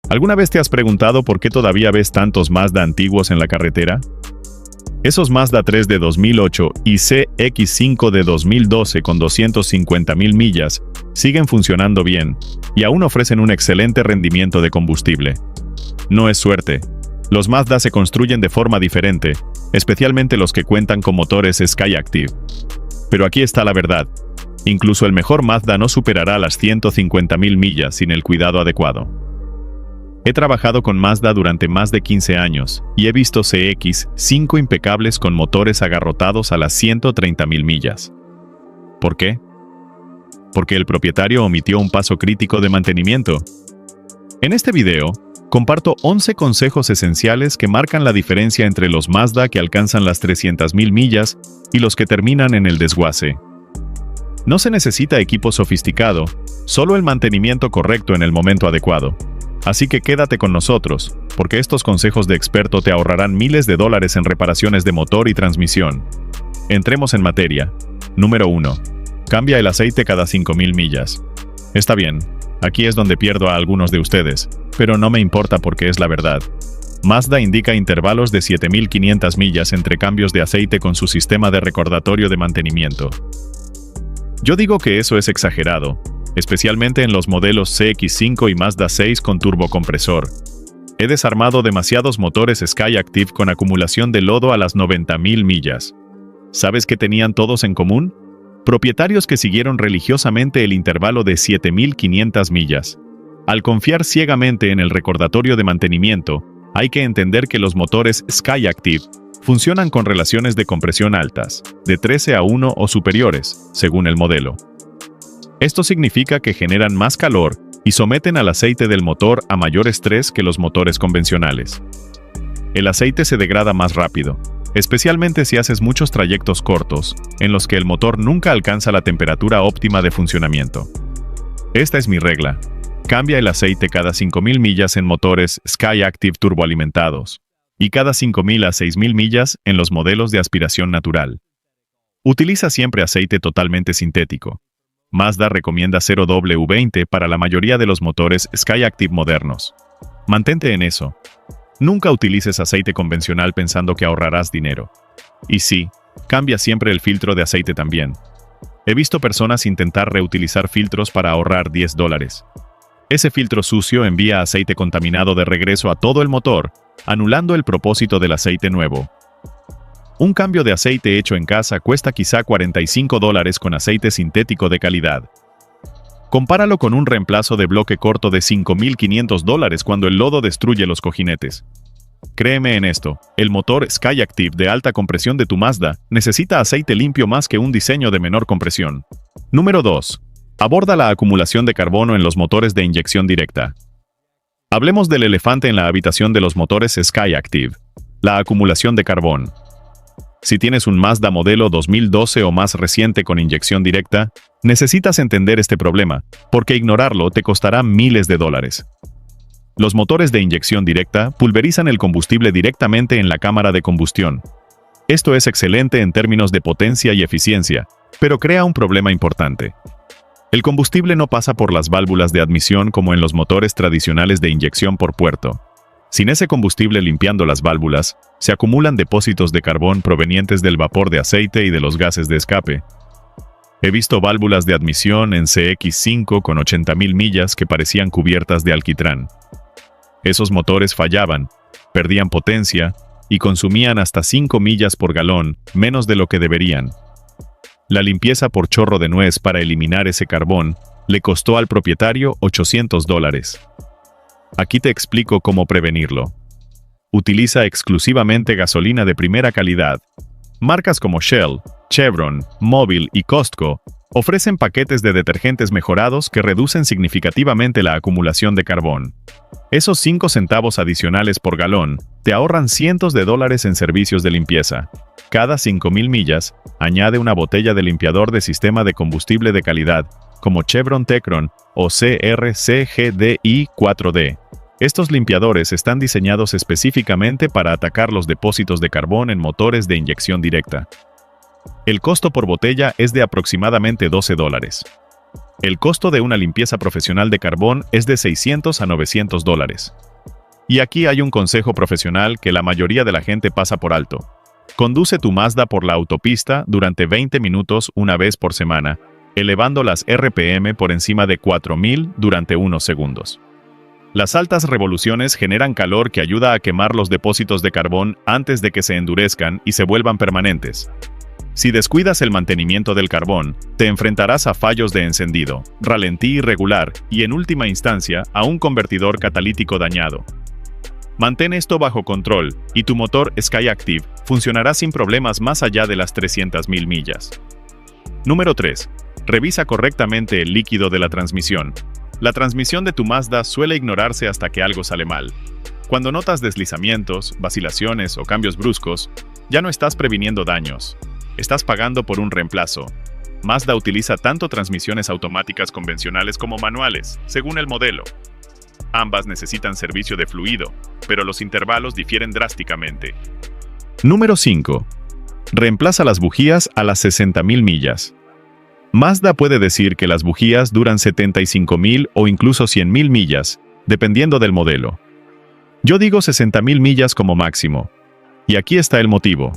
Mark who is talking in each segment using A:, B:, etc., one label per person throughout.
A: ¿Alguna vez te has preguntado por qué todavía ves tantos Mazda antiguos en la carretera? Esos Mazda 3 de 2008 y CX-5 de 2012 con 250.000 millas siguen funcionando bien y aún ofrecen un excelente rendimiento de combustible. No es suerte. Los Mazda se construyen de forma diferente, especialmente los que cuentan con motores Skyactiv. Pero aquí está la verdad. Incluso el mejor Mazda no superará las 150.000 millas sin el cuidado adecuado. He trabajado con Mazda durante más de 15 años y he visto CX-5 impecables con motores agarrotados a las 130.000 millas. ¿Por qué? Porque el propietario omitió un paso crítico de mantenimiento. En este video, comparto 11 consejos esenciales que marcan la diferencia entre los Mazda que alcanzan las 300.000 millas y los que terminan en el desguace. No se necesita equipo sofisticado, solo el mantenimiento correcto en el momento adecuado. Así que quédate con nosotros, porque estos consejos de experto te ahorrarán miles de dólares en reparaciones de motor y transmisión. Entremos en materia. Número 1. Cambia el aceite cada 5.000 millas. Está bien, aquí es donde pierdo a algunos de ustedes, pero no me importa porque es la verdad. Mazda indica intervalos de 7.500 millas entre cambios de aceite con su sistema de recordatorio de mantenimiento. Yo digo que eso es exagerado, especialmente en los modelos CX-5 y Mazda 6 con turbocompresor. He desarmado demasiados motores Skyactiv con acumulación de lodo a las 90.000 millas. ¿Sabes qué tenían todos en común? Propietarios que siguieron religiosamente el intervalo de 7.500 millas. Al confiar ciegamente en el recordatorio de mantenimiento, hay que entender que los motores Skyactiv funcionan con relaciones de compresión altas, de 13:1 o superiores, según el modelo. Esto significa que generan más calor y someten al aceite del motor a mayor estrés que los motores convencionales. El aceite se degrada más rápido, especialmente si haces muchos trayectos cortos, en los que el motor nunca alcanza la temperatura óptima de funcionamiento. Esta es mi regla. Cambia el aceite cada 5.000 millas en motores Skyactiv turboalimentados, y cada 5.000 a 6.000 millas en los modelos de aspiración natural. Utiliza siempre aceite totalmente sintético. Mazda recomienda 0W20 para la mayoría de los motores Skyactiv modernos. Mantente en eso. Nunca utilices aceite convencional pensando que ahorrarás dinero. Y sí, cambia siempre el filtro de aceite también. He visto personas intentar reutilizar filtros para ahorrar $10. Ese filtro sucio envía aceite contaminado de regreso a todo el motor, anulando el propósito del aceite nuevo. Un cambio de aceite hecho en casa cuesta quizá $45 con aceite sintético de calidad. Compáralo con un reemplazo de bloque corto de $5.500 cuando el lodo destruye los cojinetes. Créeme en esto, el motor Skyactiv de alta compresión de tu Mazda necesita aceite limpio más que un diseño de menor compresión. Número 2. Aborda la acumulación de carbono en los motores de inyección directa. Hablemos del elefante en la habitación de los motores Skyactiv: la acumulación de carbón. Si tienes un Mazda modelo 2012 o más reciente con inyección directa, necesitas entender este problema, porque ignorarlo te costará miles de dólares. Los motores de inyección directa pulverizan el combustible directamente en la cámara de combustión. Esto es excelente en términos de potencia y eficiencia, pero crea un problema importante. El combustible no pasa por las válvulas de admisión como en los motores tradicionales de inyección por puerto. Sin ese combustible limpiando las válvulas, se acumulan depósitos de carbón provenientes del vapor de aceite y de los gases de escape. He visto válvulas de admisión en CX-5 con 80.000 millas que parecían cubiertas de alquitrán. Esos motores fallaban, perdían potencia y consumían hasta 5 millas por galón, menos de lo que deberían. La limpieza por chorro de nuez para eliminar ese carbón le costó al propietario $800. Aquí te explico cómo prevenirlo. Utiliza exclusivamente gasolina de primera calidad. Marcas como Shell, Chevron, Mobil y Costco ofrecen paquetes de detergentes mejorados que reducen significativamente la acumulación de carbón. Esos 5 centavos adicionales por galón te ahorran cientos de dólares en servicios de limpieza. Cada 5.000 millas, añade una botella de limpiador de sistema de combustible de calidad, como Chevron Techron o CRCGDI 4D. Estos limpiadores están diseñados específicamente para atacar los depósitos de carbón en motores de inyección directa. El costo por botella es de aproximadamente $12. El costo de una limpieza profesional de carbón es de $600 a $900. Y aquí hay un consejo profesional que la mayoría de la gente pasa por alto. Conduce tu Mazda por la autopista durante 20 minutos una vez por semana, elevando las RPM por encima de 4000 durante unos segundos. Las altas revoluciones generan calor que ayuda a quemar los depósitos de carbón antes de que se endurezcan y se vuelvan permanentes. Si descuidas el mantenimiento del carbón, te enfrentarás a fallos de encendido, ralentí irregular y, en última instancia, a un convertidor catalítico dañado. Mantén esto bajo control y tu motor Skyactiv funcionará sin problemas más allá de las 300.000 millas. Número 3. Revisa correctamente el líquido de la transmisión. La transmisión de tu Mazda suele ignorarse hasta que algo sale mal. Cuando notas deslizamientos, vacilaciones o cambios bruscos, ya no estás previniendo daños. Estás pagando por un reemplazo. Mazda utiliza tanto transmisiones automáticas convencionales como manuales, según el modelo. Ambas necesitan servicio de fluido, pero los intervalos difieren drásticamente. Número 5. Reemplaza las bujías a las 60.000 millas. Mazda puede decir que las bujías duran 75.000 o incluso 100.000 millas, dependiendo del modelo. Yo digo 60.000 millas como máximo. Y aquí está el motivo.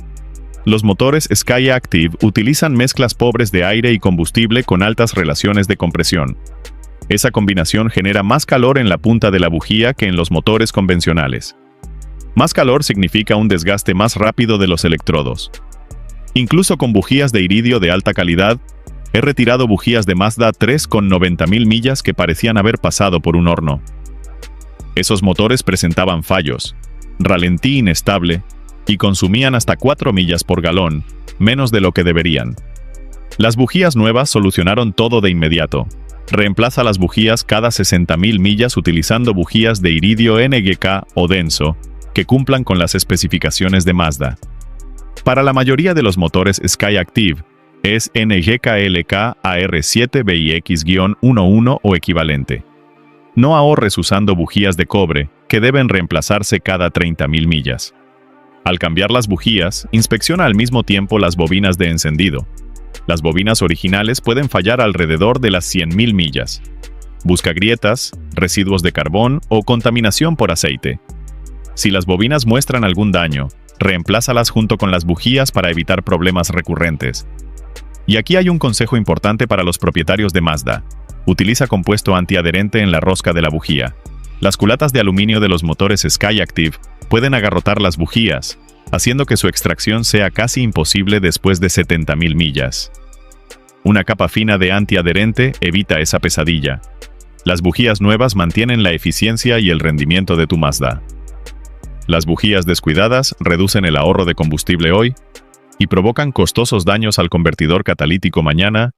A: Los motores Skyactiv utilizan mezclas pobres de aire y combustible con altas relaciones de compresión. Esa combinación genera más calor en la punta de la bujía que en los motores convencionales. Más calor significa un desgaste más rápido de los electrodos. Incluso con bujías de iridio de alta calidad, he retirado bujías de Mazda 3 con 90.000 millas que parecían haber pasado por un horno. Esos motores presentaban fallos, ralentí inestable y consumían hasta 4 millas por galón, menos de lo que deberían. Las bujías nuevas solucionaron todo de inmediato. Reemplaza las bujías cada 60.000 millas utilizando bujías de iridio NGK o denso, que cumplan con las especificaciones de Mazda. Para la mayoría de los motores Skyactiv, es NGKLK AR7BIX-11 o equivalente. No ahorres usando bujías de cobre, que deben reemplazarse cada 30.000 millas. Al cambiar las bujías, inspecciona al mismo tiempo las bobinas de encendido. Las bobinas originales pueden fallar alrededor de las 100.000 millas. Busca grietas, residuos de carbón o contaminación por aceite. Si las bobinas muestran algún daño, reemplázalas junto con las bujías para evitar problemas recurrentes. Y aquí hay un consejo importante para los propietarios de Mazda. Utiliza compuesto antiadherente en la rosca de la bujía. Las culatas de aluminio de los motores Skyactiv pueden agarrotar las bujías, haciendo que su extracción sea casi imposible después de 70.000 millas. Una capa fina de antiadherente evita esa pesadilla. Las bujías nuevas mantienen la eficiencia y el rendimiento de tu Mazda. Las bujías descuidadas reducen el ahorro de combustible hoy y provocan costosos daños al convertidor catalítico mañana.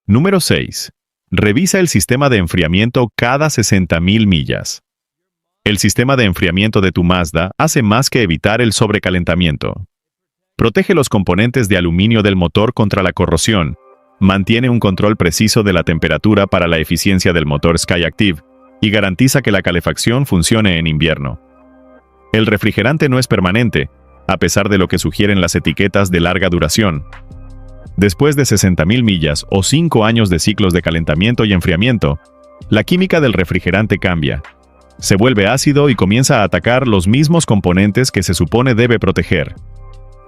A: Número 6. Revisa el sistema de enfriamiento cada 60.000 millas. El sistema de enfriamiento de tu Mazda hace más que evitar el sobrecalentamiento. Protege los componentes de aluminio del motor contra la corrosión, mantiene un control preciso de la temperatura para la eficiencia del motor Skyactiv y garantiza que la calefacción funcione en invierno. El refrigerante no es permanente, a pesar de lo que sugieren las etiquetas de larga duración. Después de 60.000 millas o 5 años de ciclos de calentamiento y enfriamiento, la química del refrigerante cambia. Se vuelve ácido y comienza a atacar los mismos componentes que se supone debe proteger.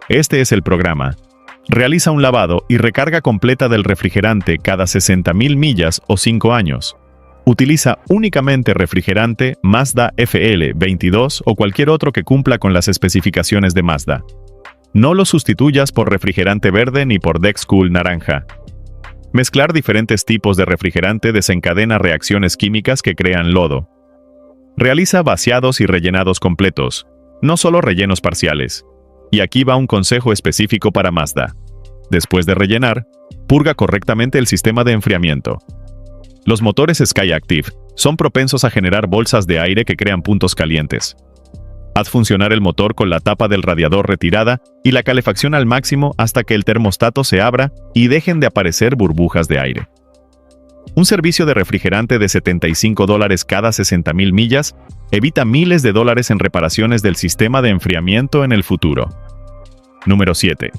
A: Este es el programa. Realiza un lavado y recarga completa del refrigerante cada 60.000 millas o 5 años. Utiliza únicamente refrigerante Mazda FL22 o cualquier otro que cumpla con las especificaciones de Mazda. No lo sustituyas por refrigerante verde ni por Dexcool naranja. Mezclar diferentes tipos de refrigerante desencadena reacciones químicas que crean lodo. Realiza vaciados y rellenados completos, no solo rellenos parciales. Y aquí va un consejo específico para Mazda. Después de rellenar, purga correctamente el sistema de enfriamiento. Los motores Skyactiv son propensos a generar bolsas de aire que crean puntos calientes. Haz funcionar el motor con la tapa del radiador retirada y la calefacción al máximo hasta que el termostato se abra y dejen de aparecer burbujas de aire. Un servicio de refrigerante de $75 cada 60.000 millas evita miles de dólares en reparaciones del sistema de enfriamiento en el futuro. Número 7.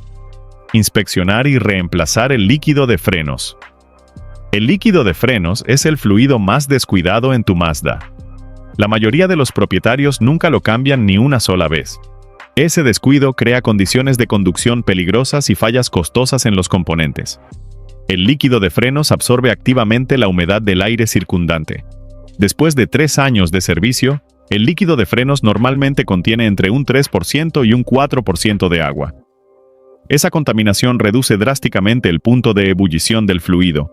A: Inspeccionar y reemplazar el líquido de frenos. El líquido de frenos es el fluido más descuidado en tu Mazda. La mayoría de los propietarios nunca lo cambian ni una sola vez. Ese descuido crea condiciones de conducción peligrosas y fallas costosas en los componentes. El líquido de frenos absorbe activamente la humedad del aire circundante. Después de 3 años de servicio, el líquido de frenos normalmente contiene entre un 3% y un 4% de agua. Esa contaminación reduce drásticamente el punto de ebullición del fluido.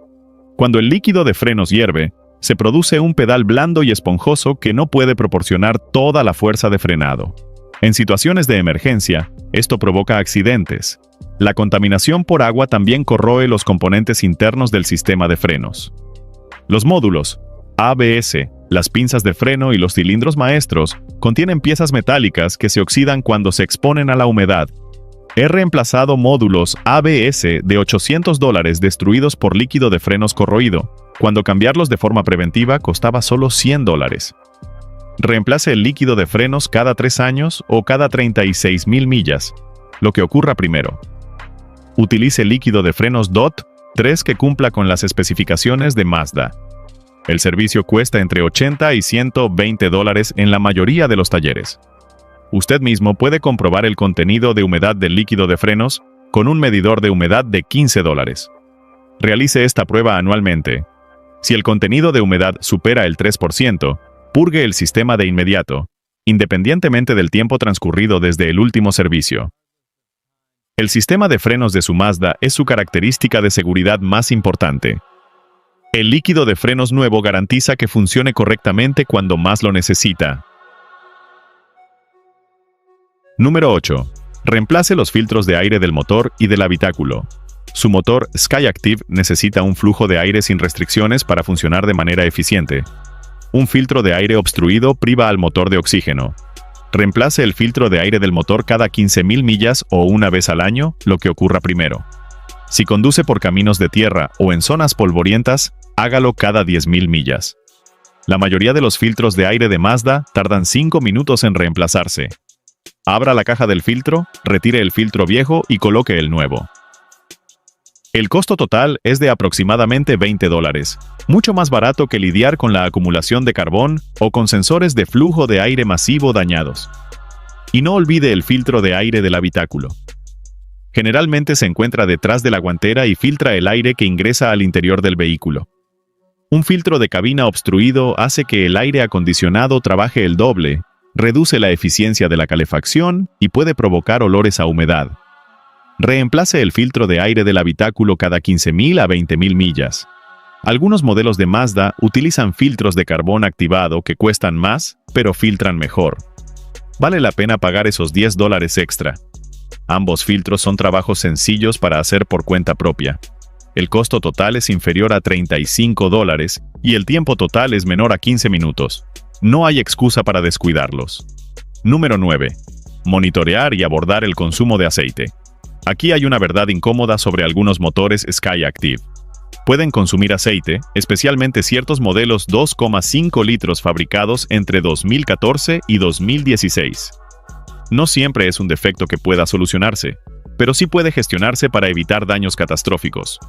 A: Cuando el líquido de frenos hierve, se produce un pedal blando y esponjoso que no puede proporcionar toda la fuerza de frenado. En situaciones de emergencia, esto provoca accidentes. La contaminación por agua también corroe los componentes internos del sistema de frenos. Los módulos ABS, las pinzas de freno y los cilindros maestros contienen piezas metálicas que se oxidan cuando se exponen a la humedad. He reemplazado módulos ABS de $800 destruidos por líquido de frenos corroído, cuando cambiarlos de forma preventiva costaba solo $100. Reemplace el líquido de frenos cada 3 años o cada 36.000 millas, lo que ocurra primero. Utilice líquido de frenos DOT 3 que cumpla con las especificaciones de Mazda. El servicio cuesta entre $80 y $120 en la mayoría de los talleres. Usted mismo puede comprobar el contenido de humedad del líquido de frenos con un medidor de humedad de $15. Realice esta prueba anualmente. Si el contenido de humedad supera el 3%, purgue el sistema de inmediato, independientemente del tiempo transcurrido desde el último servicio. El sistema de frenos de su Mazda es su característica de seguridad más importante. El líquido de frenos nuevo garantiza que funcione correctamente cuando más lo necesita. Número 8. Reemplace los filtros de aire del motor y del habitáculo. Su motor Skyactiv necesita un flujo de aire sin restricciones para funcionar de manera eficiente. Un filtro de aire obstruido priva al motor de oxígeno. Reemplace el filtro de aire del motor cada 15.000 millas o una vez al año, lo que ocurra primero. Si conduce por caminos de tierra o en zonas polvorientas, hágalo cada 10.000 millas. La mayoría de los filtros de aire de Mazda tardan 5 minutos en reemplazarse. Abra la caja del filtro, retire el filtro viejo y coloque el nuevo. El costo total es de aproximadamente $20, mucho más barato que lidiar con la acumulación de carbón o con sensores de flujo de aire masivo dañados. Y no olvide el filtro de aire del habitáculo. Generalmente se encuentra detrás de la guantera y filtra el aire que ingresa al interior del vehículo. Un filtro de cabina obstruido hace que el aire acondicionado trabaje el doble, reduce la eficiencia de la calefacción y puede provocar olores a humedad. Reemplace el filtro de aire del habitáculo cada 15.000 a 20.000 millas. Algunos modelos de Mazda utilizan filtros de carbón activado que cuestan más, pero filtran mejor. Vale la pena pagar esos $10 extra. Ambos filtros son trabajos sencillos para hacer por cuenta propia. El costo total es inferior a $35 y el tiempo total es menor a 15 minutos. No hay excusa para descuidarlos. Número 9. Monitorear y abordar el consumo de aceite. Aquí hay una verdad incómoda sobre algunos motores Skyactiv. Pueden consumir aceite, especialmente ciertos modelos 2,5 litros fabricados entre 2014 y 2016. No siempre es un defecto que pueda solucionarse, pero sí puede gestionarse para evitar daños catastróficos.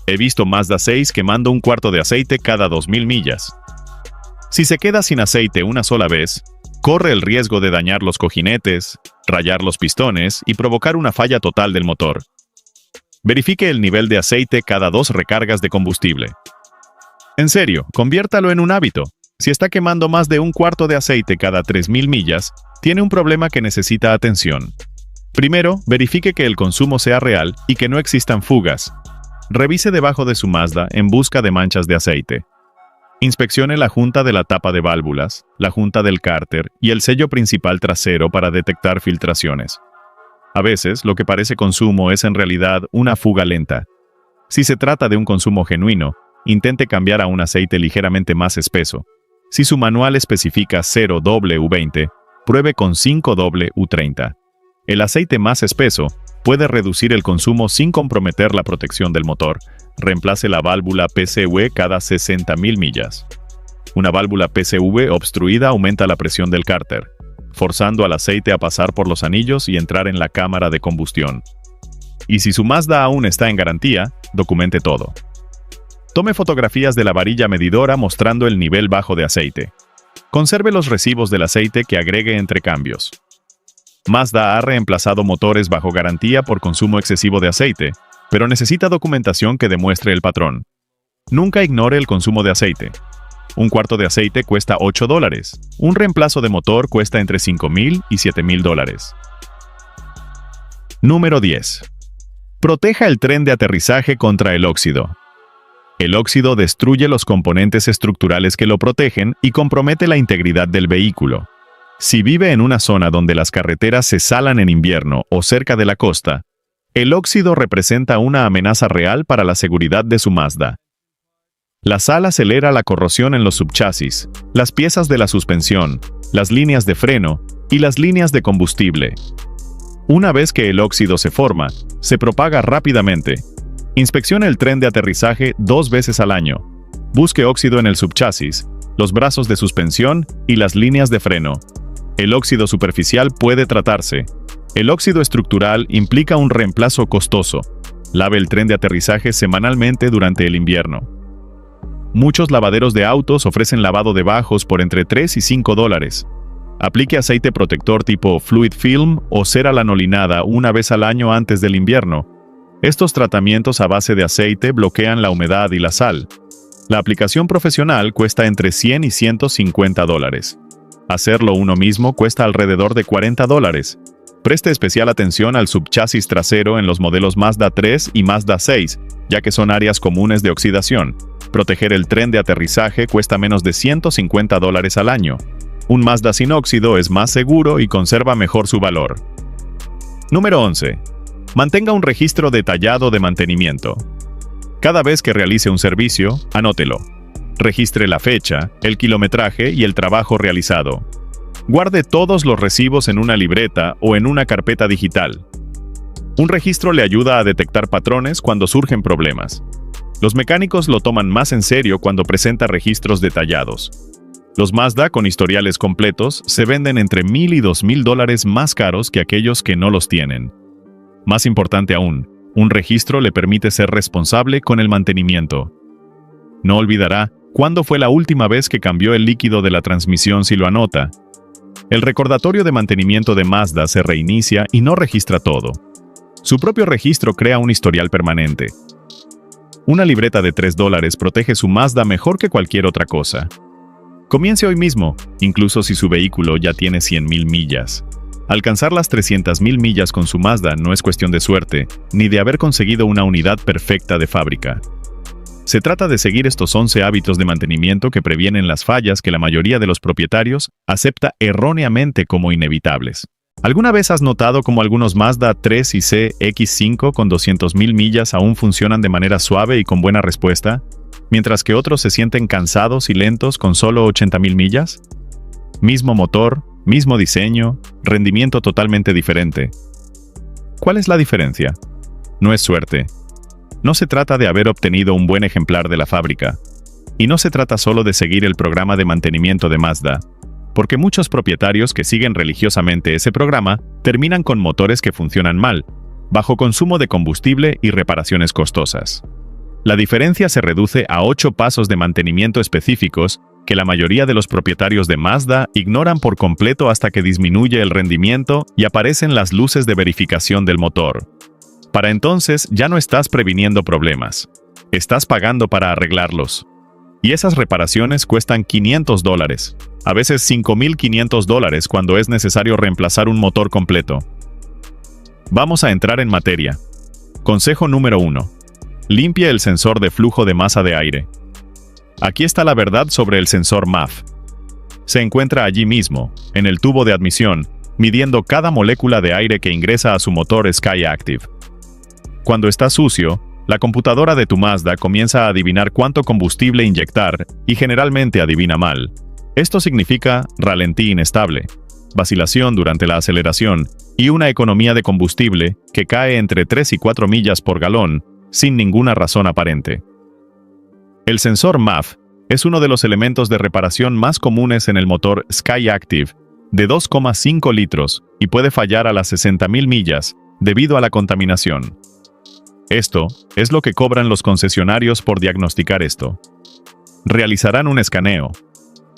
A: He visto Mazda 6 quemando un cuarto de aceite cada 2.000 millas. Si se queda sin aceite una sola vez, corre el riesgo de dañar los cojinetes, rayar los pistones y provocar una falla total del motor. Verifique el nivel de aceite cada 2 recargas de combustible. En serio, conviértalo en un hábito. Si está quemando más de un cuarto de aceite cada 3.000 millas, tiene un problema que necesita atención. Primero, verifique que el consumo sea real y que no existan fugas. Revise debajo de su Mazda en busca de manchas de aceite. Inspeccione la junta de la tapa de válvulas, la junta del cárter y el sello principal trasero para detectar filtraciones. A veces, lo que parece consumo es en realidad una fuga lenta. Si se trata de un consumo genuino, intente cambiar a un aceite ligeramente más espeso. Si su manual especifica 0W20, pruebe con 5W30. El aceite más espeso puede reducir el consumo sin comprometer la protección del motor. Reemplace la válvula PCV cada 60.000 millas. Una válvula PCV obstruida aumenta la presión del cárter, forzando al aceite a pasar por los anillos y entrar en la cámara de combustión. Y si su Mazda aún está en garantía, documente todo. Tome fotografías de la varilla medidora mostrando el nivel bajo de aceite. Conserve los recibos del aceite que agregue entre cambios. Mazda ha reemplazado motores bajo garantía por consumo excesivo de aceite, pero necesita documentación que demuestre el patrón. Nunca ignore el consumo de aceite. Un cuarto de aceite cuesta $8. Un reemplazo de motor cuesta entre $5,000 y $7,000. Número 10. Proteja el tren de aterrizaje contra el óxido. El óxido destruye los componentes estructurales que lo protegen y compromete la integridad del vehículo. Si vive en una zona donde las carreteras se salan en invierno o cerca de la costa, el óxido representa una amenaza real para la seguridad de su Mazda. La sal acelera la corrosión en los subchasis, las piezas de la suspensión, las líneas de freno y las líneas de combustible. Una vez que el óxido se forma, se propaga rápidamente. Inspeccione el tren de aterrizaje 2 veces al año. Busque óxido en el subchasis, los brazos de suspensión y las líneas de freno. El óxido superficial puede tratarse. El óxido estructural implica un reemplazo costoso. Lave el tren de aterrizaje semanalmente durante el invierno. Muchos lavaderos de autos ofrecen lavado de bajos por entre $3 y $5. Aplique aceite protector tipo Fluid Film o cera lanolinada una vez al año antes del invierno. Estos tratamientos a base de aceite bloquean la humedad y la sal. La aplicación profesional cuesta entre $100 y $150. Hacerlo uno mismo cuesta alrededor de $40. Preste especial atención al subchasis trasero en los modelos Mazda 3 y Mazda 6, ya que son áreas comunes de oxidación. Proteger el tren de aterrizaje cuesta menos de $150 al año. Un Mazda sin óxido es más seguro y conserva mejor su valor. Número 11. Mantenga un registro detallado de mantenimiento. Cada vez que realice un servicio, anótelo. Registre la fecha, el kilometraje y el trabajo realizado. Guarde todos los recibos en una libreta o en una carpeta digital. Un registro le ayuda a detectar patrones cuando surgen problemas. Los mecánicos lo toman más en serio cuando presenta registros detallados. Los Mazda con historiales completos se venden entre $1,000 y $2,000 más caros que aquellos que no los tienen. Más importante aún, un registro le permite ser responsable con el mantenimiento. No olvidará cuándo fue la última vez que cambió el líquido de la transmisión si lo anota. El recordatorio de mantenimiento de Mazda se reinicia y no registra todo. Su propio registro crea un historial permanente. Una libreta de $3 protege su Mazda mejor que cualquier otra cosa. Comience hoy mismo, incluso si su vehículo ya tiene 100,000 millas. Alcanzar las 300,000 millas con su Mazda no es cuestión de suerte, ni de haber conseguido una unidad perfecta de fábrica. Se trata de seguir estos 11 hábitos de mantenimiento que previenen las fallas que la mayoría de los propietarios acepta erróneamente como inevitables. ¿Alguna vez has notado cómo algunos Mazda 3 y CX-5 con 200,000 millas aún funcionan de manera suave y con buena respuesta, mientras que otros se sienten cansados y lentos con solo 80,000 millas? Mismo motor, mismo diseño, rendimiento totalmente diferente. ¿Cuál es la diferencia? No es suerte. No se trata de haber obtenido un buen ejemplar de la fábrica. Y no se trata solo de seguir el programa de mantenimiento de Mazda, porque muchos propietarios que siguen religiosamente ese programa terminan con motores que funcionan mal, bajo consumo de combustible y reparaciones costosas. La diferencia se reduce a 8 pasos de mantenimiento específicos que la mayoría de los propietarios de Mazda ignoran por completo hasta que disminuye el rendimiento y aparecen las luces de verificación del motor. Para entonces ya no estás previniendo problemas, estás pagando para arreglarlos. Y esas reparaciones cuestan $500, a veces $5,500 cuando es necesario reemplazar un motor completo. Vamos a entrar en materia. Consejo número 1. Limpie el sensor de flujo de masa de aire. Aquí está la verdad sobre el sensor MAF. Se encuentra allí mismo, en el tubo de admisión, midiendo cada molécula de aire que ingresa a su motor Skyactiv. Cuando está sucio, la computadora de tu Mazda comienza a adivinar cuánto combustible inyectar y generalmente adivina mal. Esto significa ralentí inestable, vacilación durante la aceleración y una economía de combustible que cae entre 3 y 4 millas por galón sin ninguna razón aparente. El sensor MAF es uno de los elementos de reparación más comunes en el motor Skyactiv de 2,5 litros y puede fallar a las 60,000 millas debido a la contaminación. Esto es lo que cobran los concesionarios por diagnosticar esto. Realizarán un escaneo.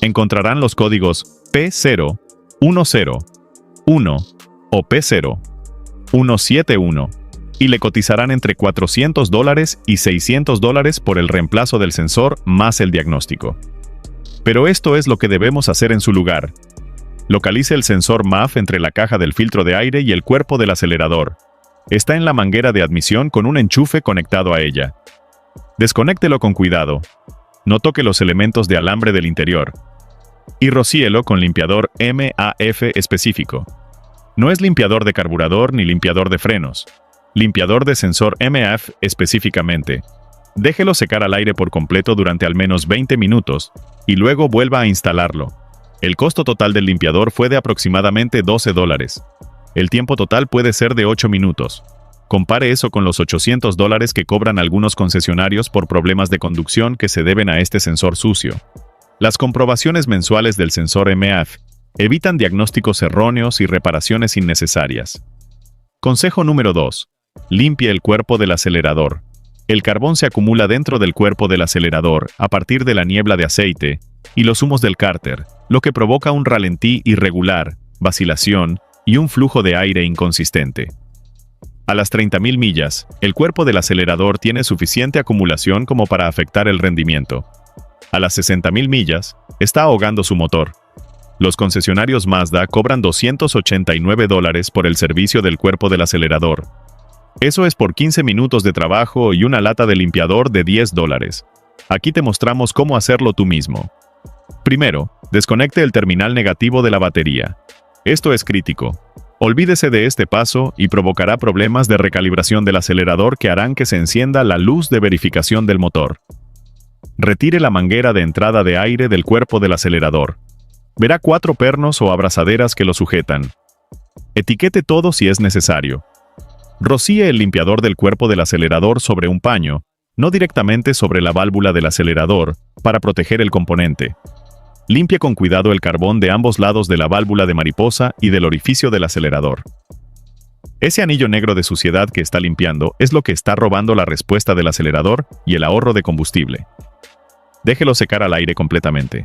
A: Encontrarán los códigos P0, 10, 1 o P0, 171 y le cotizarán entre $400 y $600 por el reemplazo del sensor más el diagnóstico. Pero esto es lo que debemos hacer en su lugar. Localice el sensor MAF entre la caja del filtro de aire y el cuerpo del acelerador. Está en la manguera de admisión con un enchufe conectado a ella. Desconéctelo con cuidado. No toque los elementos de alambre del interior. Y rocíelo con limpiador MAF específico. No es limpiador de carburador ni limpiador de frenos. Limpiador de sensor MAF específicamente. Déjelo secar al aire por completo durante al menos 20 minutos y luego vuelva a instalarlo. El costo total del limpiador fue de aproximadamente $12. El tiempo total puede ser de 8 minutos. Compare eso con los $800 que cobran algunos concesionarios por problemas de conducción que se deben a este sensor sucio. Las comprobaciones mensuales del sensor MAF evitan diagnósticos erróneos y reparaciones innecesarias. Consejo número 2. Limpie el cuerpo del acelerador. El carbón se acumula dentro del cuerpo del acelerador a partir de la niebla de aceite y los humos del cárter, lo que provoca un ralentí irregular, vacilación y un flujo de aire inconsistente. A las 30.000 millas, el cuerpo del acelerador tiene suficiente acumulación como para afectar el rendimiento. A las 60.000 millas, está ahogando su motor. Los concesionarios Mazda cobran $289 por el servicio del cuerpo del acelerador. Eso es por 15 minutos de trabajo y una lata de limpiador de $10. Aquí te mostramos cómo hacerlo tú mismo. Primero, desconecte el terminal negativo de la batería. Esto es crítico. Olvídese de este paso y provocará problemas de recalibración del acelerador que harán que se encienda la luz de verificación del motor. Retire la manguera de entrada de aire del cuerpo del acelerador. Verá 4 pernos o abrazaderas que lo sujetan. Etiquete todo si es necesario. Rocíe el limpiador del cuerpo del acelerador sobre un paño, no directamente sobre la válvula del acelerador, para proteger el componente. Limpie con cuidado el carbón de ambos lados de la válvula de mariposa y del orificio del acelerador. Ese anillo negro de suciedad que está limpiando es lo que está robando la respuesta del acelerador y el ahorro de combustible. Déjelo secar al aire completamente.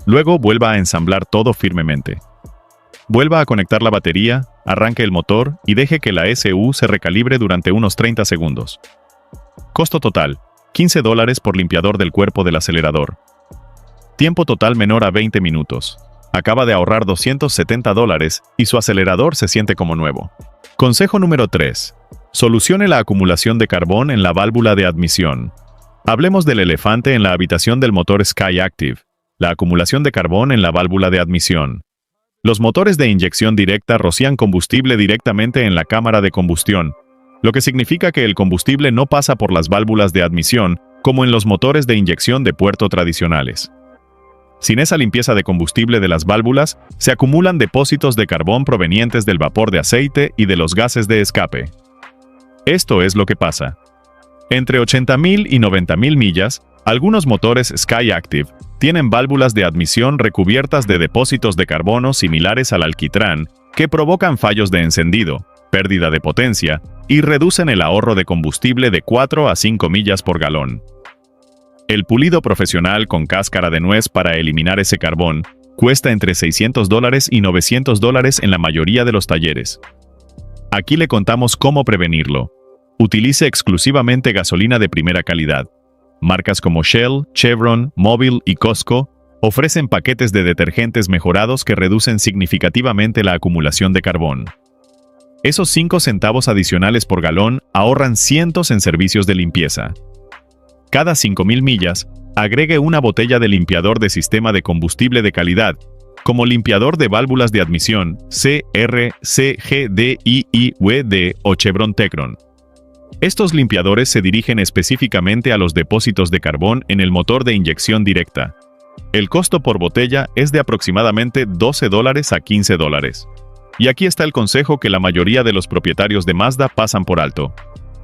A: Luego vuelva a ensamblar todo firmemente. Vuelva a conectar la batería, arranque el motor y deje que la SU se recalibre durante unos 30 segundos. Costo total, $15 por limpiador del cuerpo del acelerador. Tiempo total menor a 20 minutos. Acaba de ahorrar $270 y su acelerador se siente como nuevo. Consejo número 3. Solucione la acumulación de carbón en la válvula de admisión. Hablemos del elefante en la habitación del motor Skyactiv, la acumulación de carbón en la válvula de admisión. Los motores de inyección directa rocían combustible directamente en la cámara de combustión, lo que significa que el combustible no pasa por las válvulas de admisión como en los motores de inyección de puerto tradicionales. Sin esa limpieza de combustible de las válvulas, se acumulan depósitos de carbón provenientes del vapor de aceite y de los gases de escape. Esto es lo que pasa. Entre 80.000 y 90.000 millas, algunos motores Skyactiv tienen válvulas de admisión recubiertas de depósitos de carbono similares al alquitrán que provocan fallos de encendido, pérdida de potencia y reducen el ahorro de combustible de 4 a 5 millas por galón. El pulido profesional con cáscara de nuez para eliminar ese carbón cuesta entre $600 y $900 en la mayoría de los talleres. Aquí le contamos cómo prevenirlo. Utilice exclusivamente gasolina de primera calidad. Marcas como Shell, Chevron, Mobil y Costco ofrecen paquetes de detergentes mejorados que reducen significativamente la acumulación de carbón. Esos 5 centavos adicionales por galón ahorran cientos en servicios de limpieza. Cada 5.000 millas, agregue una botella de limpiador de sistema de combustible de calidad, como limpiador de válvulas de admisión CR, CGDIIWD o Chevron Tecron. Estos limpiadores se dirigen específicamente a los depósitos de carbón en el motor de inyección directa. El costo por botella es de aproximadamente $12 a $15. Y aquí está el consejo que la mayoría de los propietarios de Mazda pasan por alto.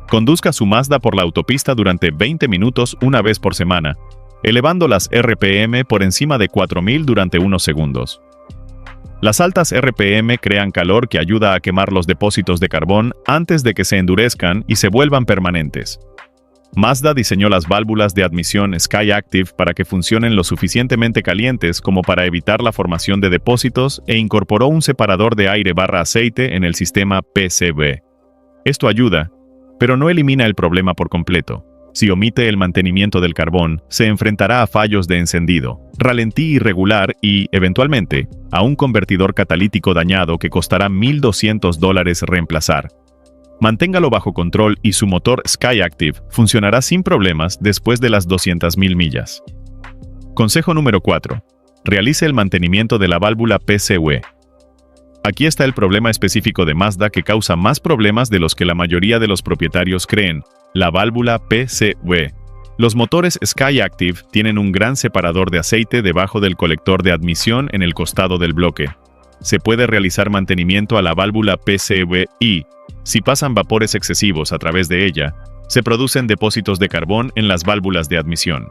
A: Conduzca su Mazda por la autopista durante 20 minutos una vez por semana, elevando las RPM por encima de 4.000 durante unos segundos. Las altas RPM crean calor que ayuda a quemar los depósitos de carbón antes de que se endurezcan y se vuelvan permanentes. Mazda diseñó las válvulas de admisión Skyactiv para que funcionen lo suficientemente calientes como para evitar la formación de depósitos e incorporó un separador de aire/aceite en el sistema PCV. Esto ayuda, pero no elimina el problema por completo. Si omite el mantenimiento del carbón, se enfrentará a fallos de encendido, ralentí irregular y, eventualmente, a un convertidor catalítico dañado que costará $1,200 reemplazar. Manténgalo bajo control y su motor Skyactiv funcionará sin problemas después de las 200.000 millas. Consejo número 4. Realice el mantenimiento de la válvula PCV. Aquí está el problema específico de Mazda que causa más problemas de los que la mayoría de los propietarios creen: la válvula PCV. Los motores Skyactiv tienen un gran separador de aceite debajo del colector de admisión en el costado del bloque. Se puede realizar mantenimiento a la válvula PCV y, si pasan vapores excesivos a través de ella, se producen depósitos de carbón en las válvulas de admisión.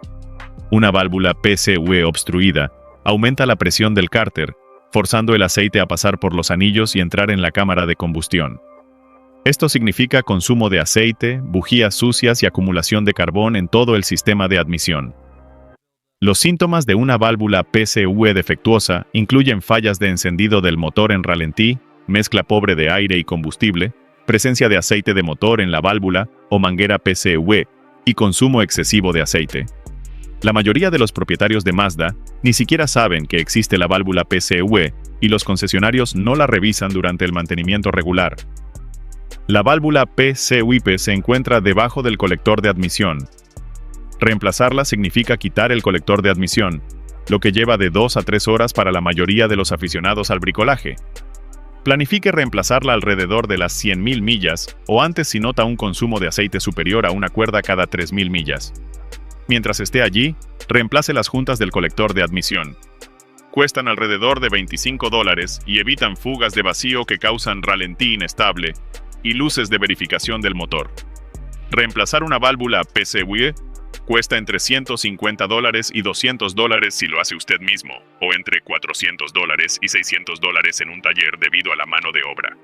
A: Una válvula PCV obstruida aumenta la presión del cárter, forzando el aceite a pasar por los anillos y entrar en la cámara de combustión. Esto significa consumo de aceite, bujías sucias y acumulación de carbón en todo el sistema de admisión. Los síntomas de una válvula PCV defectuosa incluyen fallas de encendido del motor en ralentí, mezcla pobre de aire y combustible, presencia de aceite de motor en la válvula o manguera PCV y consumo excesivo de aceite. La mayoría de los propietarios de Mazda ni siquiera saben que existe la válvula PCV y los concesionarios no la revisan durante el mantenimiento regular. La válvula PCV se encuentra debajo del colector de admisión. Reemplazarla significa quitar el colector de admisión, lo que lleva de 2 a 3 horas para la mayoría de los aficionados al bricolaje. Planifique reemplazarla alrededor de las 100.000 millas o antes si nota un consumo de aceite superior a una cuerda cada 3.000 millas. Mientras esté allí, reemplace las juntas del colector de admisión. Cuestan alrededor de $25 y evitan fugas de vacío que causan ralentí inestable y luces de verificación del motor. Reemplazar una válvula PCV cuesta entre $150 y $200 si lo hace usted mismo, o entre $400 y $600 en un taller debido a la mano de obra.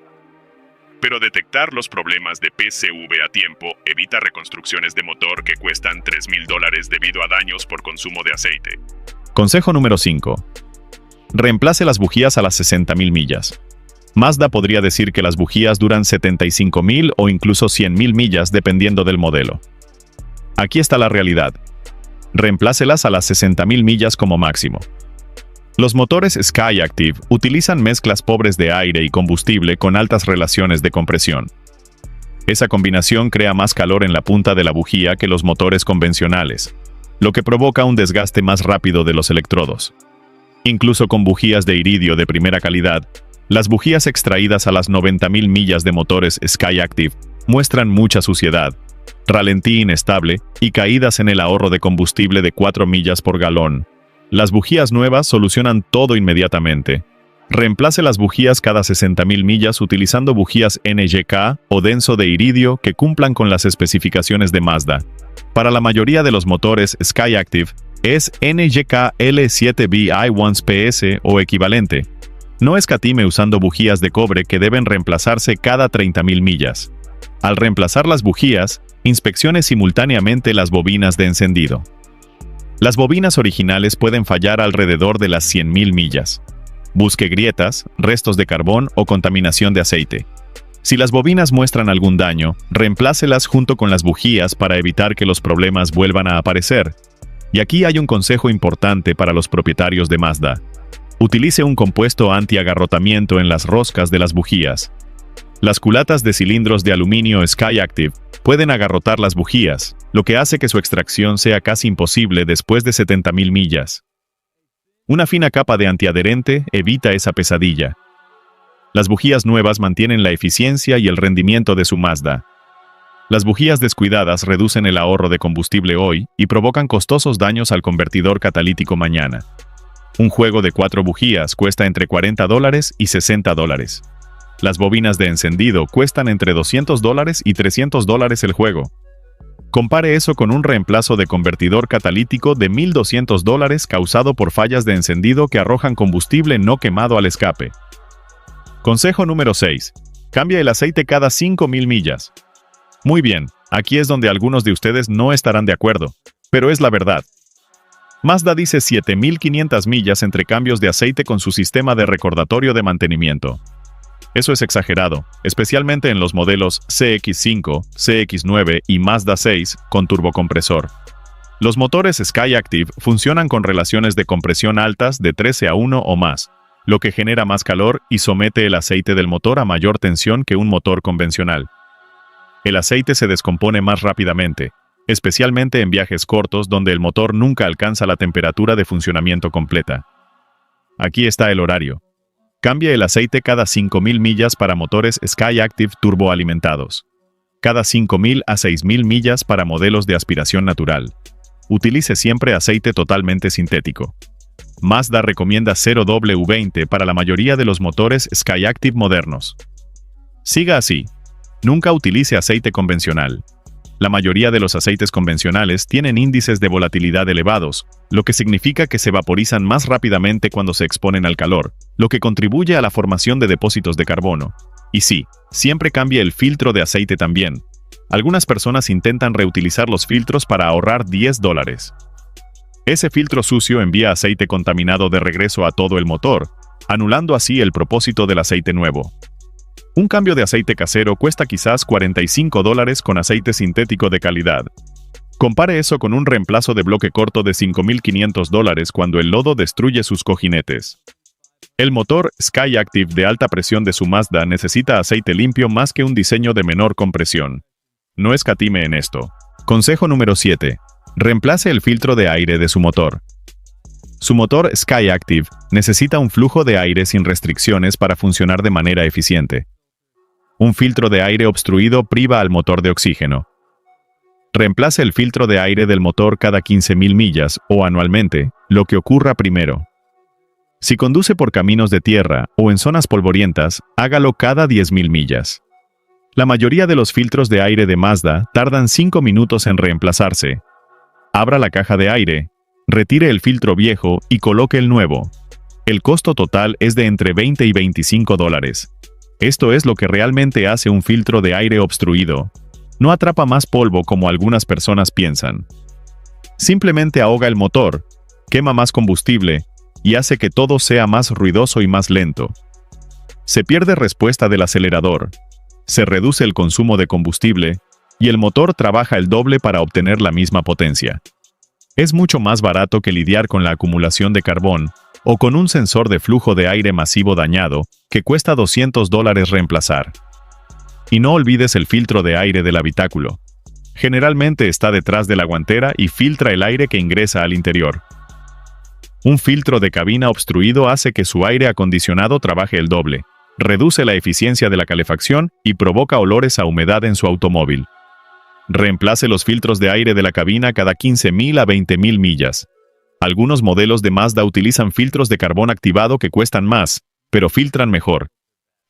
A: Pero detectar los problemas de PCV a tiempo evita reconstrucciones de motor que cuestan $3,000 debido a daños por consumo de aceite. Consejo número 5. Reemplace las bujías a las 60.000 millas. Mazda podría decir que las bujías duran 75.000 o incluso 100.000 millas dependiendo del modelo. Aquí está la realidad. Reemplácelas a las 60.000 millas como máximo. Los motores Skyactiv utilizan mezclas pobres de aire y combustible con altas relaciones de compresión. Esa combinación crea más calor en la punta de la bujía que los motores convencionales, lo que provoca un desgaste más rápido de los electrodos. Incluso con bujías de iridio de primera calidad, las bujías extraídas a las 90.000 millas de motores Skyactiv muestran mucha suciedad, ralentí inestable y caídas en el ahorro de combustible de 4 millas por galón. Las bujías nuevas solucionan todo inmediatamente. Reemplace las bujías cada 60.000 millas utilizando bujías NGK o denso de iridio que cumplan con las especificaciones de Mazda. Para la mayoría de los motores Skyactiv es NGK L7VI1PS o equivalente. No escatime usando bujías de cobre que deben reemplazarse cada 30.000 millas. Al reemplazar las bujías, inspeccione simultáneamente las bobinas de encendido. Las bobinas originales pueden fallar alrededor de las 100.000 millas. Busque grietas, restos de carbón o contaminación de aceite. Si las bobinas muestran algún daño, reemplácelas junto con las bujías para evitar que los problemas vuelvan a aparecer. Y aquí hay un consejo importante para los propietarios de Mazda. Utilice un compuesto anti-agarrotamiento en las roscas de las bujías. Las culatas de cilindros de aluminio Skyactiv pueden agarrotar las bujías, lo que hace que su extracción sea casi imposible después de 70.000 millas. Una fina capa de antiadherente evita esa pesadilla. Las bujías nuevas mantienen la eficiencia y el rendimiento de su Mazda. Las bujías descuidadas reducen el ahorro de combustible hoy y provocan costosos daños al convertidor catalítico mañana. Un juego de 4 bujías cuesta entre $40 y $60. Las bobinas de encendido cuestan entre $200 y $300 el juego. Compare eso con un reemplazo de convertidor catalítico de $1,200 causado por fallas de encendido que arrojan combustible no quemado al escape. Consejo número 6. Cambia el aceite cada 5,000 millas. Muy bien, aquí es donde algunos de ustedes no estarán de acuerdo, pero es la verdad. Mazda dice 7,500 millas entre cambios de aceite con su sistema de recordatorio de mantenimiento. Eso es exagerado, especialmente en los modelos CX-5, CX-9 y Mazda 6 con turbocompresor. Los motores Skyactiv funcionan con relaciones de compresión altas de 13:1 o más, lo que genera más calor y somete el aceite del motor a mayor tensión que un motor convencional. El aceite se descompone más rápidamente, especialmente en viajes cortos donde el motor nunca alcanza la temperatura de funcionamiento completa. Aquí está el horario. Cambia el aceite cada 5,000 millas para motores Skyactiv turboalimentados. Cada 5,000 a 6,000 millas para modelos de aspiración natural. Utilice siempre aceite totalmente sintético. Mazda recomienda 0W20 para la mayoría de los motores Skyactiv modernos. Siga así. Nunca utilice aceite convencional. La mayoría de los aceites convencionales tienen índices de volatilidad elevados, lo que significa que se vaporizan más rápidamente cuando se exponen al calor, lo que contribuye a la formación de depósitos de carbono. Y sí, siempre cambie el filtro de aceite también. Algunas personas intentan reutilizar los filtros para ahorrar $10. Ese filtro sucio envía aceite contaminado de regreso a todo el motor, anulando así el propósito del aceite nuevo. Un cambio de aceite casero cuesta quizás $45 con aceite sintético de calidad. Compare eso con un reemplazo de bloque corto de $5,500 cuando el lodo destruye sus cojinetes. El motor Skyactiv de alta presión de su Mazda necesita aceite limpio más que un diseño de menor compresión. No escatime en esto. Consejo número 7. Reemplace el filtro de aire de su motor. Su motor Skyactiv necesita un flujo de aire sin restricciones para funcionar de manera eficiente. Un filtro de aire obstruido priva al motor de oxígeno. Reemplace el filtro de aire del motor cada 15,000 millas o anualmente, lo que ocurra primero. Si conduce por caminos de tierra o en zonas polvorientas, hágalo cada 10,000 millas. La mayoría de los filtros de aire de Mazda tardan 5 minutos en reemplazarse. Abra la caja de aire, retire el filtro viejo y coloque el nuevo. El costo total es de entre $20 y $25. Esto es lo que realmente hace un filtro de aire obstruido. No atrapa más polvo como algunas personas piensan. Simplemente ahoga el motor, quema más combustible y hace que todo sea más ruidoso y más lento. Se pierde respuesta del acelerador, se reduce el consumo de combustible y el motor trabaja el doble para obtener la misma potencia. Es mucho más barato que lidiar con la acumulación de carbón o con un sensor de flujo de aire masivo dañado que cuesta $200 reemplazar. Y no olvides el filtro de aire del habitáculo. Generalmente está detrás de la guantera y filtra el aire que ingresa al interior. Un filtro de cabina obstruido hace que su aire acondicionado trabaje el doble, reduce la eficiencia de la calefacción y provoca olores a humedad en su automóvil. Reemplace los filtros de aire de la cabina cada 15,000 a 20,000 millas. Algunos modelos de Mazda utilizan filtros de carbón activado que cuestan más, pero filtran mejor.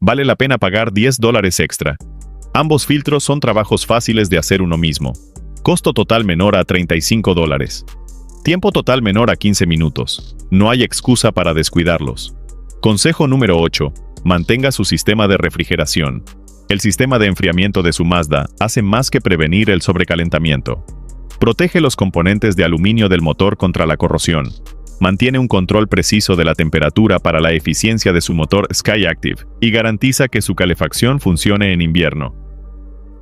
A: Vale la pena pagar $10 extra. Ambos filtros son trabajos fáciles de hacer uno mismo. Costo total menor a $35. Tiempo total menor a 15 minutos. No hay excusa para descuidarlos. Consejo número 8. Mantenga su sistema de refrigeración. El sistema de enfriamiento de su Mazda hace más que prevenir el sobrecalentamiento. Protege los componentes de aluminio del motor contra la corrosión. Mantiene un control preciso de la temperatura para la eficiencia de su motor Skyactiv y garantiza que su calefacción funcione en invierno.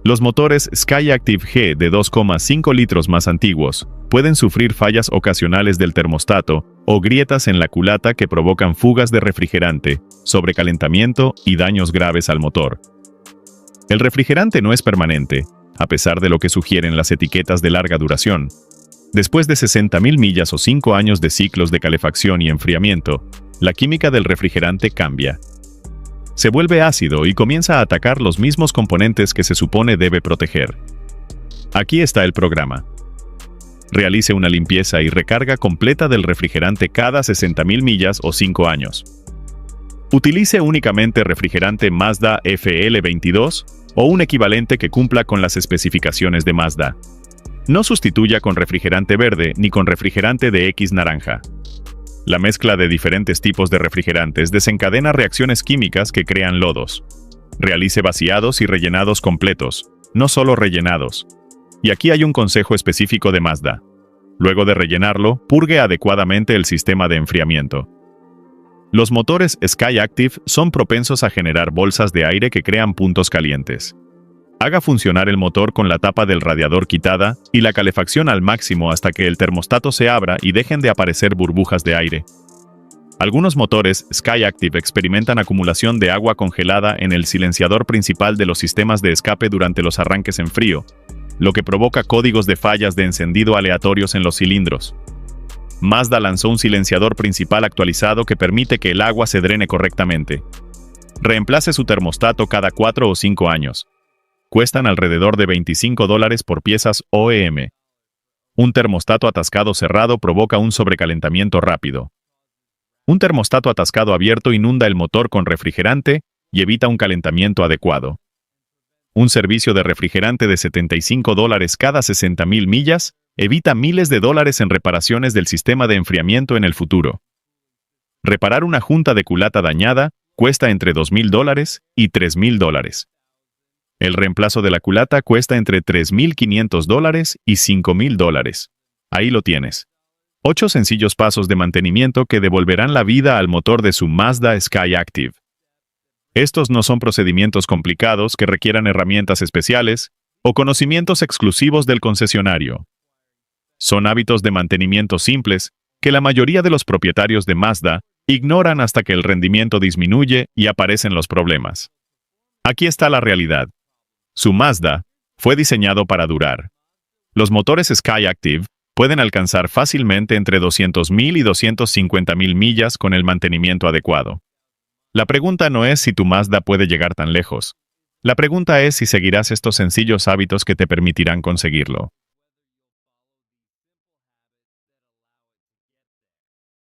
A: Los motores Skyactiv G de 2,5 litros más antiguos pueden sufrir fallas ocasionales del termostato o grietas en la culata que provocan fugas de refrigerante, sobrecalentamiento y daños graves al motor. El refrigerante no es permanente, a pesar de lo que sugieren las etiquetas de larga duración. Después de 60,000 millas o 5 años de ciclos de calefacción y enfriamiento, la química del refrigerante cambia. Se vuelve ácido y comienza a atacar los mismos componentes que se supone debe proteger. Aquí está el programa. Realice una limpieza y recarga completa del refrigerante cada 60,000 millas o 5 años. Utilice únicamente refrigerante Mazda FL22 o un equivalente que cumpla con las especificaciones de Mazda. No sustituya con refrigerante verde ni con refrigerante de X naranja. La mezcla de diferentes tipos de refrigerantes desencadena reacciones químicas que crean lodos. Realice vaciados y rellenados completos, no solo rellenados. Y aquí hay un consejo específico de Mazda. Luego de rellenarlo, purgue adecuadamente el sistema de enfriamiento. Los motores Skyactiv son propensos a generar bolsas de aire que crean puntos calientes. Haga funcionar el motor con la tapa del radiador quitada y la calefacción al máximo hasta que el termostato se abra y dejen de aparecer burbujas de aire. Algunos motores Skyactiv experimentan acumulación de agua congelada en el silenciador principal de los sistemas de escape durante los arranques en frío, lo que provoca códigos de fallas de encendido aleatorios en los cilindros. Mazda lanzó un silenciador principal actualizado que permite que el agua se drene correctamente. Reemplace su termostato cada 4 o 5 años. Cuestan alrededor de $25 por piezas OEM. Un termostato atascado cerrado provoca un sobrecalentamiento rápido. Un termostato atascado abierto inunda el motor con refrigerante y evita un calentamiento adecuado. Un servicio de refrigerante de $75 cada 60.000 millas evita miles de dólares en reparaciones del sistema de enfriamiento en el futuro. Reparar una junta de culata dañada cuesta entre $2.000 y $3.000. El reemplazo de la culata cuesta entre $3.500 y $5.000. Ahí lo tienes. 8 sencillos pasos de mantenimiento que devolverán la vida al motor de su Mazda Skyactiv. Estos no son procedimientos complicados que requieran herramientas especiales o conocimientos exclusivos del concesionario. Son hábitos de mantenimiento simples que la mayoría de los propietarios de Mazda ignoran hasta que el rendimiento disminuye y aparecen los problemas. Aquí está la realidad. Su Mazda fue diseñado para durar. Los motores Skyactiv pueden alcanzar fácilmente entre 200.000 y 250.000 millas con el mantenimiento adecuado. La pregunta no es si tu Mazda puede llegar tan lejos. La pregunta es si seguirás estos sencillos hábitos que te permitirán conseguirlo.